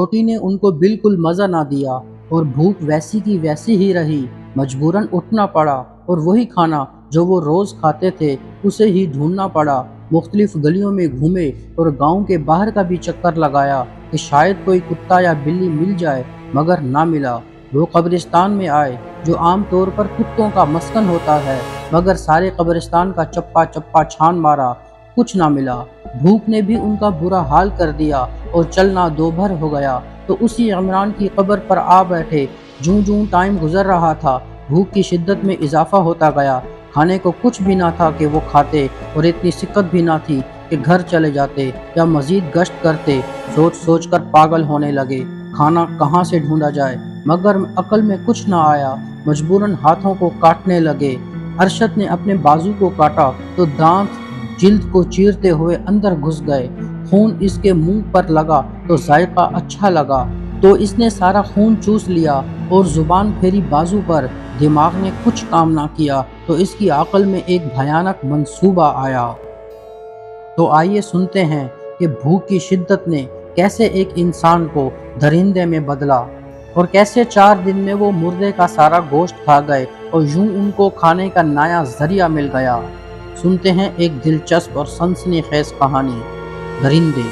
रोटी ने उनको बिल्कुल मज़ा ना दिया और भूख वैसी की वैसी ही रही। मजबूरन उठना पड़ा और वही खाना जो वो रोज़ खाते थे उसे ही ढूंढना पड़ा। मुख्तलिफ गलियों में घूमे और गांव के बाहर का भी चक्कर लगाया कि शायद कोई कुत्ता या बिल्ली मिल जाए, मगर ना मिला। वो कब्रिस्तान में आए जो आम तौर पर कुत्तों का मस्कन होता है, मगर सारे कब्रिस्तान का चप्पा चप्पा छान मारा, कुछ ना मिला। भूख ने भी उनका बुरा हाल कर दिया और चलना दोभर हो गया। तो उसी इमरान की कब्र पर आ बैठे। जूं जूं टाइम गुजर रहा था, भूख की शिद्दत में इजाफा होता गया। खाने को कुछ भी ना था कि वो खाते, और इतनी सिक्कत भी ना थी कि घर चले जाते या मजीद गश्त करते। सोच सोच कर पागल होने लगे, खाना कहाँ से ढूंढा जाए, मगर अकल में कुछ ना आया। मजबूरन हाथों को काटने लगे। अरशद ने अपने बाजू को काटा तो दांत जिल्द को चीरते हुए अंदर घुस गए। खून इसके मुंह पर लगा तो जायका अच्छा लगा, तो इसने सारा खून चूस लिया और जुबान फेरी बाजू पर। दिमाग ने कुछ काम ना किया तो इसकी अक्ल में एक भयानक मंसूबा आया। तो आइए सुनते हैं कि भूख की शिद्दत ने कैसे एक इंसान को दरिंदे में बदला, और कैसे 4 दिन में वो मुर्दे का सारा गोश्त खा गए और यूं उनको खाने का नया जरिया मिल गया। सुनते हैं एक दिलचस्प और सनसनीखेज कहानी, दरिंदे।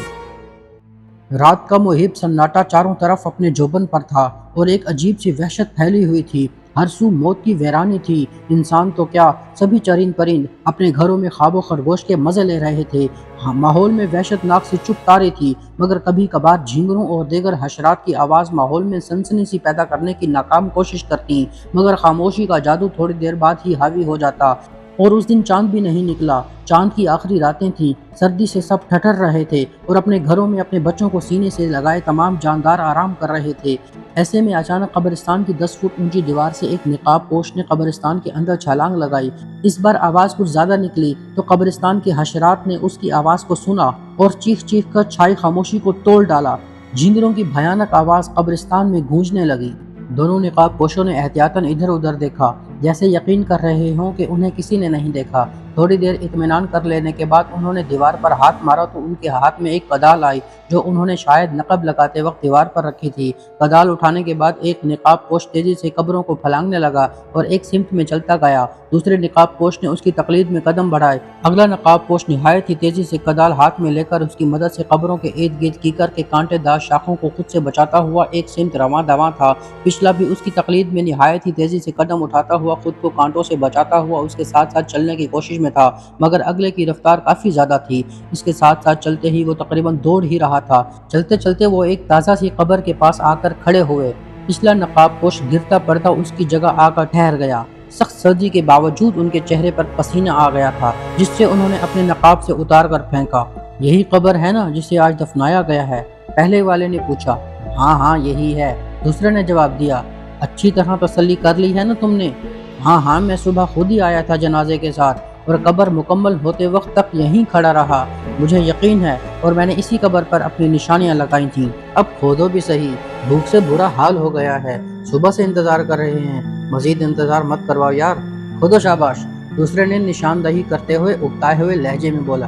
रात का मुहिब सन्नाटा चारों तरफ अपने जोबन पर था और एक अजीब सी वहशत फैली हुई थी। हर सू मौत की वीरानी थी। इंसान तो क्या, सभी चरिंद परिंद अपने घरों में ख्वाबो खरगोश के मजे ले रहे थे। हाँ, माहौल में वहशतनाक सी चुप तारी थी, मगर कभी कभार झींगरों और दीगर हशरात की आवाज़ माहौल में सनसनी सी पैदा करने की नाकाम कोशिश करती, मगर खामोशी का जादू थोड़ी देर बाद ही हावी हो जाता। और उस दिन चांद भी नहीं निकला। चांद की आखिरी रातें थीं। सर्दी से सब ठठर रहे थे और अपने घरों में अपने बच्चों को सीने से लगाए तमाम जानदार आराम कर रहे थे। ऐसे में अचानक कब्रिस्तान की 10 फुट ऊंची दीवार से एक निकाब पोश ने कब्रिस्तान के अंदर छलांग लगाई। इस बार आवाज़ कुछ ज़्यादा निकली तो कब्रिस्तान के हशरात ने उसकी आवाज़ को सुना और चीख चीख कर छाई खामोशी को तोड़ डाला। झींगरों की भयानक आवाज़ कब्रिस्तान में गूंजने लगी। दोनों निकाब पोशों ने एहतियातन इधर उधर देखा, जैसे यकीन कर रहे हों कि उन्हें किसी ने नहीं देखा। थोड़ी देर इत्मीनान कर लेने के बाद उन्होंने दीवार पर हाथ मारा तो उनके हाथ में एक कदाल आई, जो उन्होंने शायद नकब लगाते वक्त दीवार पर रखी थी। कदाल उठाने के बाद एक निकाब पोश तेजी से कब्रों को फलांगने लगा और एक सिमत में चलता गया। दूसरे निकाब पोश ने उसकी तकलीद में कदम बढ़ाए। अगला नकाब पोश निहायत ही तेजी से कदाल हाथ में लेकर उसकी मदद से कब्रों के इर्द गिर्द कीकर के कांटेदार शाखों को खुद से बचाता हुआ एक सिमत रवां दवां था। पिछला भी उसकी तकलीद में निहायत ही तेजी से कदम उठाता हुआ खुद को कांटों से बचाता हुआ उसके साथ साथ चलने की कोशिश में था, मगर अगले की रफ्तार काफी ज्यादा थी। इसके साथ साथ चलते ही वो तकरीबन दौड़ ही रहा था। चलते चलते वो एक ताज़ा सी कब्र के पास आकर खड़े हुए। पिछला नकाब पोश गिरता पड़ता उसकी जगह आकर ठहर गया। सख्त सर्दी के बावजूद उनके चेहरे पर पसीना आ गया था, जिससे उन्होंने अपने नकाब से उतार कर फेंका। यही कब्र है ना जिसे आज दफनाया गया है? पहले वाले ने पूछा। हाँ हाँ यही है, दूसरे ने जवाब दिया। अच्छी तरह तसल्ली कर ली है ना तुमने? हाँ हाँ, मैं सुबह खुद ही आया था जनाजे के साथ और कब्र मुकम्मल होते वक्त तक यहीं खड़ा रहा। मुझे यकीन है, और मैंने इसी कब्र पर अपनी निशानियां लगाई थीं। अब खोदो भी सही, भूख से बुरा हाल हो गया है। सुबह से इंतजार कर रहे हैं, मजीद इंतजार मत करवाओ यार। खोदो शाबाश, दूसरे ने निशानदही करते हुए उगताए हुए लहजे में बोला।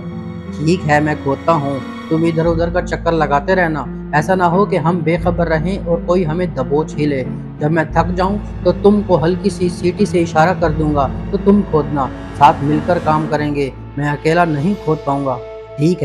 ठीक है, मैं खोदता हूँ, तुम इधर उधर का चक्कर लगाते रहना। ऐसा ना हो कि हम बेखबर रहें और कोई हमें दबोच ही ले। जब मैं थक जाऊं तो तुमको हल्की सी सीटी से इशारा कर दूंगा तो तुम खोदना, साथ मिलकर काम करेंगे। मैं अकेला नहीं खोद पाऊंगा। ठीक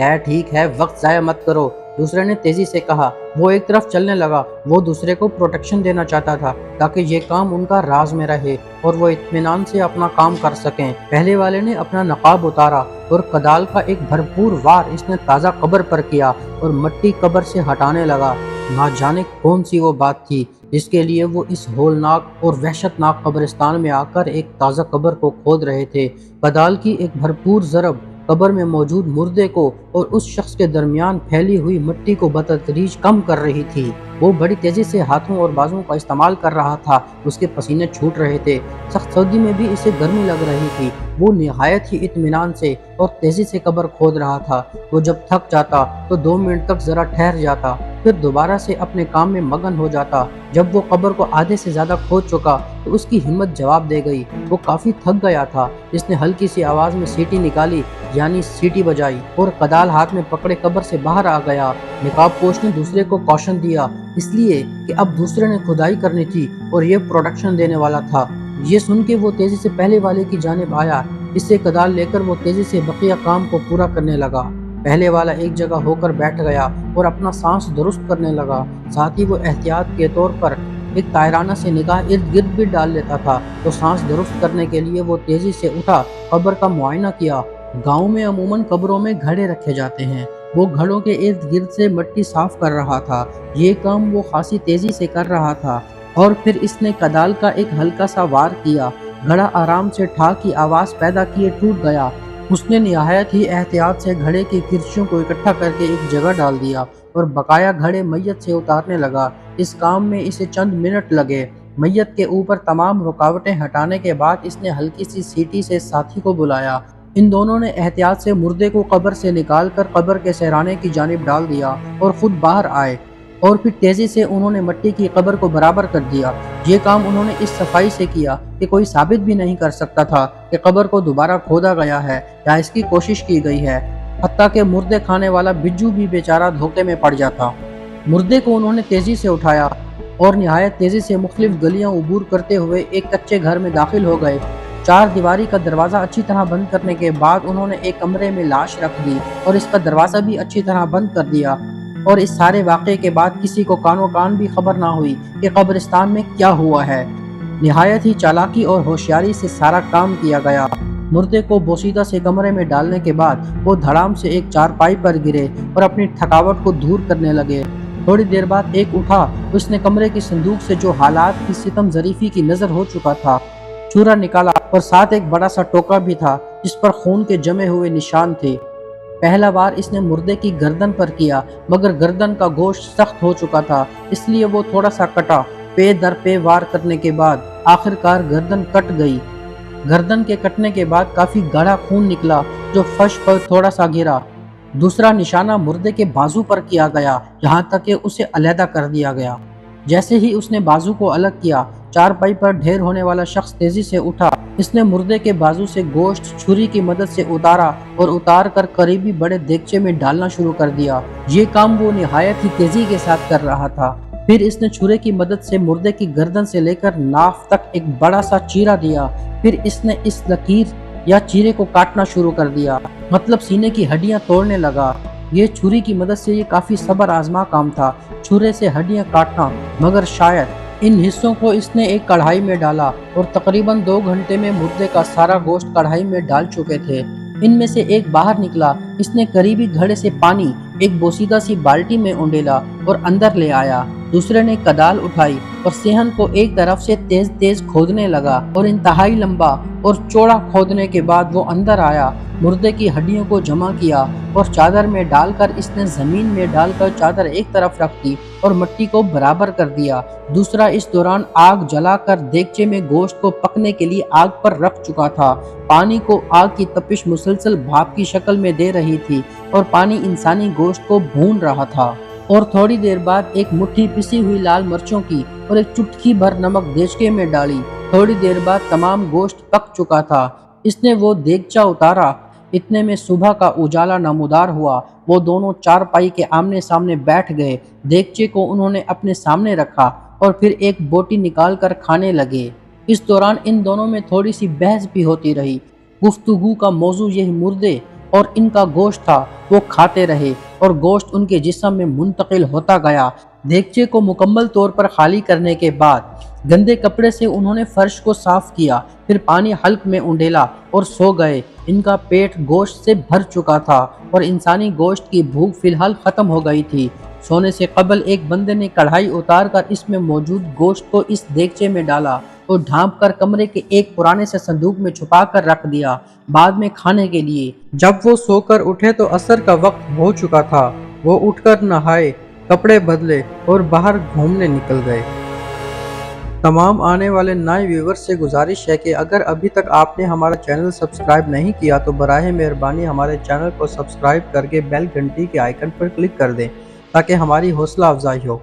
है, वक्त ज़ाया मत करो, दूसरे ने तेजी से कहा। वो एक तरफ चलने लगा। वो दूसरे को प्रोटेक्शन देना चाहता था ताकि ये काम उनका राज में रहे और वो इत्मीनान से अपना काम कर सकें। पहले वाले ने अपना नकाब उतारा और कदाल का एक भरपूर वार इसने ताज़ा कब्र पर किया और मट्टी कब्र से हटाने लगा। ना जाने कौन सी वो बात थी जिसके लिए वो इस होलनाक और वहशतनाक कब्रिस्तान में आकर एक ताज़ा कब्र को खोद रहे थे। कदाल की एक भरपूर ज़रब कब्र में मौजूद मुर्दे को और उस शख्स के दरमियान फैली हुई मिट्टी को बतदरीज कम कर रही थी। वो बड़ी तेजी से हाथों और बाजुओं का इस्तेमाल कर रहा था। उसके पसीने छूट रहे थे। सख्त सर्दी में भी इसे गर्मी लग रही थी। वो निहायत ही इत्मीनान से और तेजी से कब्र खोद रहा था। वो जब थक जाता तो 2 मिनट तक जरा ठहर जाता, फिर दोबारा से अपने काम में मगन हो जाता। जब वो कब्र को आधे से ज्यादा खोद चुका तो उसकी हिम्मत जवाब दे गई। वो काफी थक गया था। इसने हल्की सी आवाज में सीटी निकाली यानी सीटी बजाई और कदाल हाथ में पकड़े कब्र से बाहर आ गया। निकाब पोश ने दूसरे को कॉशन दिया, इसलिए कि अब दूसरे ने खुदाई करनी थी और ये प्रोडक्शन देने वाला था। ये सुन के वो तेजी से पहले वाले की जानिब आया। इससे कदाल लेकर वो तेजी से बकिया काम को पूरा करने लगा। पहले वाला एक जगह होकर बैठ गया और अपना सांस दुरुस्त करने लगा। साथ ही वो एहतियात के तौर पर एक तायराना से निगाह इर्द गिर्द भी डाल लेता था। तो सांस दुरुस्त करने के लिए वो तेजी से उठा, कब्र का मुआयना किया। गांव में अमूमन कब्रों में घड़े रखे जाते हैं। वो घड़ों के इर्द गिर्द से मिट्टी साफ कर रहा था। ये काम वो खासी तेजी से कर रहा था और फिर इसने कदाल का एक हल्का सा वार किया। घड़ा आराम से ठाक की आवाज पैदा किए टूट गया। उसने निहायत ही एहतियात से घड़े की किरचियों को इकट्ठा करके एक जगह डाल दिया और बकाया घड़े मैयत से उतारने लगा। इस काम में इसे चंद मिनट लगे। मैयत के ऊपर तमाम रुकावटें हटाने के बाद इसने हल्की सी सीटी से साथी को बुलाया। इन दोनों ने एहतियात से मुर्दे को कब्र से निकालकर कब्र के सहराने की जानिब डाल दिया और खुद बाहर आए और फिर तेजी से उन्होंने मिट्टी की कब्र को बराबर कर दिया। ये काम उन्होंने इस सफाई से किया कि कोई साबित भी नहीं कर सकता था कि कब्र को दोबारा खोदा गया है या इसकी कोशिश की गई है। हत्ता कि मुर्दे खाने वाला बिज्जू भी बेचारा धोखे में पड़ जाता। मुर्दे को उन्होंने तेजी से उठाया और निहायत तेजी से मुख्तलिफ गलियां उबूर करते हुए एक कच्चे घर में दाखिल हो गए। चार दीवारी का दरवाज़ा अच्छी तरह बंद करने के बाद उन्होंने एक कमरे में लाश रख दी और इसका दरवाज़ा भी अच्छी तरह बंद कर दिया। और इस सारे वाक़े के बाद किसी को कानो कान भी खबर ना हुई कि कब्रिस्तान में क्या हुआ है। निहायत ही चालाकी और होशियारी से सारा काम किया गया। मुर्दे को बोसीदा से कमरे में डालने के बाद वो धड़ाम से एक चारपाई पर गिरे और अपनी थकावट को दूर करने लगे। थोड़ी देर बाद एक उठा, उसने कमरे की संदूक से जो हालात की सितम ज़रीफ़ी की नज़र हो चुका था छुरा निकाला और साथ एक बड़ा सा टोका भी था जिस पर खून के जमे हुए निशान थे। पहला वार इसने मुर्दे की गर्दन पर किया, मगर गर्दन का गोश्त सख्त हो चुका था, इसलिए वो थोड़ा सा कटा। पे दर पे वार करने के बाद आखिरकार गर्दन कट गई। गर्दन के कटने के बाद काफी गाढ़ा खून निकला जो फर्श पर थोड़ा सा गिरा। दूसरा निशाना मुर्दे के बाजू पर किया गया, यहाँ तक कि उसे अलहदा कर दिया गया। जैसे ही उसने बाजू को अलग किया, चारपाई पर ढेर होने वाला शख्स तेजी से उठा। इसने मुर्दे के बाजू से गोश्त छुरी की मदद से उतारा और उतार कर करीबी बड़े देगचे में डालना शुरू कर दिया। ये काम वो निहायत ही तेजी के साथ कर रहा था। फिर इसने छुरे की मदद से मुर्दे की गर्दन से लेकर नाफ तक एक बड़ा सा चीरा दिया। फिर इसने इस लकीर या चीरे को काटना शुरू कर दिया, मतलब सीने की हड्डियां तोड़ने लगा। ये छुरी की मदद से ये काफी सब्र आजमा काम था, छुरे से हड्डियां काटना। मगर शायद इन हिस्सों को इसने एक कढ़ाई में डाला और तकरीबन 2 घंटे में मुर्दे का सारा गोश्त कढ़ाई में डाल चुके थे। इनमें से एक बाहर निकला। इसने करीबी घड़े से पानी एक बोसीदा सी बाल्टी में उंडेला और अंदर ले आया। दूसरे ने कदाल उठाई और सेहन को एक तरफ से तेज तेज खोदने लगा और इंतहाई लंबा और चौड़ा खोदने के बाद वो अंदर आया। मुर्दे की हड्डियों को जमा किया और चादर में डालकर इसने जमीन में डालकर चादर एक तरफ रख दी और मिट्टी को बराबर कर दिया। दूसरा इस दौरान आग जलाकर देगचे में गोश्त को पकने के लिए आग पर रख चुका था। पानी को आग की तपिश मुसलसल भाप की शक्ल में दे रही थी और पानी इंसानी गोश्त को भून रहा था। और थोड़ी देर बाद एक मुट्ठी पिसी हुई लाल मिर्चों की और एक चुटकी भर नमक देगचे में डाली। थोड़ी देर बाद तमाम गोश्त पक चुका था। इसने वो देगचा उतारा। इतने में सुबह का उजाला नमूदार हुआ। वो दोनों चारपाई के आमने सामने बैठ गए। देगचे को उन्होंने अपने सामने रखा और फिर एक बोटी निकाल कर खाने लगे। इस दौरान इन दोनों में थोड़ी सी बहस भी होती रही। गुफ्तगू का मौजू यही मुर्दे और इनका गोश्त था। वो खाते रहे और गोश्त उनके जिस्म में मुंतकिल होता गया। देगचे को मुकम्मल तौर पर खाली करने के बाद गंदे कपड़े से उन्होंने फर्श को साफ किया, फिर पानी हल्क में उंडेला और सो गए। इनका पेट गोश्त से भर चुका था और इंसानी गोश्त की भूख फिलहाल खत्म हो गई थी। सोने से कबल एक बंदे ने कढ़ाई उतार कर इसमें मौजूद गोश्त को इस देगचे में डाला और ढांप कर कमरे के एक पुराने से संदूक में छुपा कर रख दिया, बाद में खाने के लिए। जब वो सोकर उठे तो असर का वक्त हो चुका था। वो उठकर नहाए, कपड़े बदले और बाहर घूमने निकल गए। तमाम आने वाले नए व्यूवर्स से गुजारिश है कि अगर अभी तक आपने हमारा चैनल सब्सक्राइब नहीं किया तो बराए मेहरबानी हमारे चैनल को सब्सक्राइब करके बेल घंटी के आइकन पर क्लिक कर दें ताकि हमारी हौसला अफजाई हो।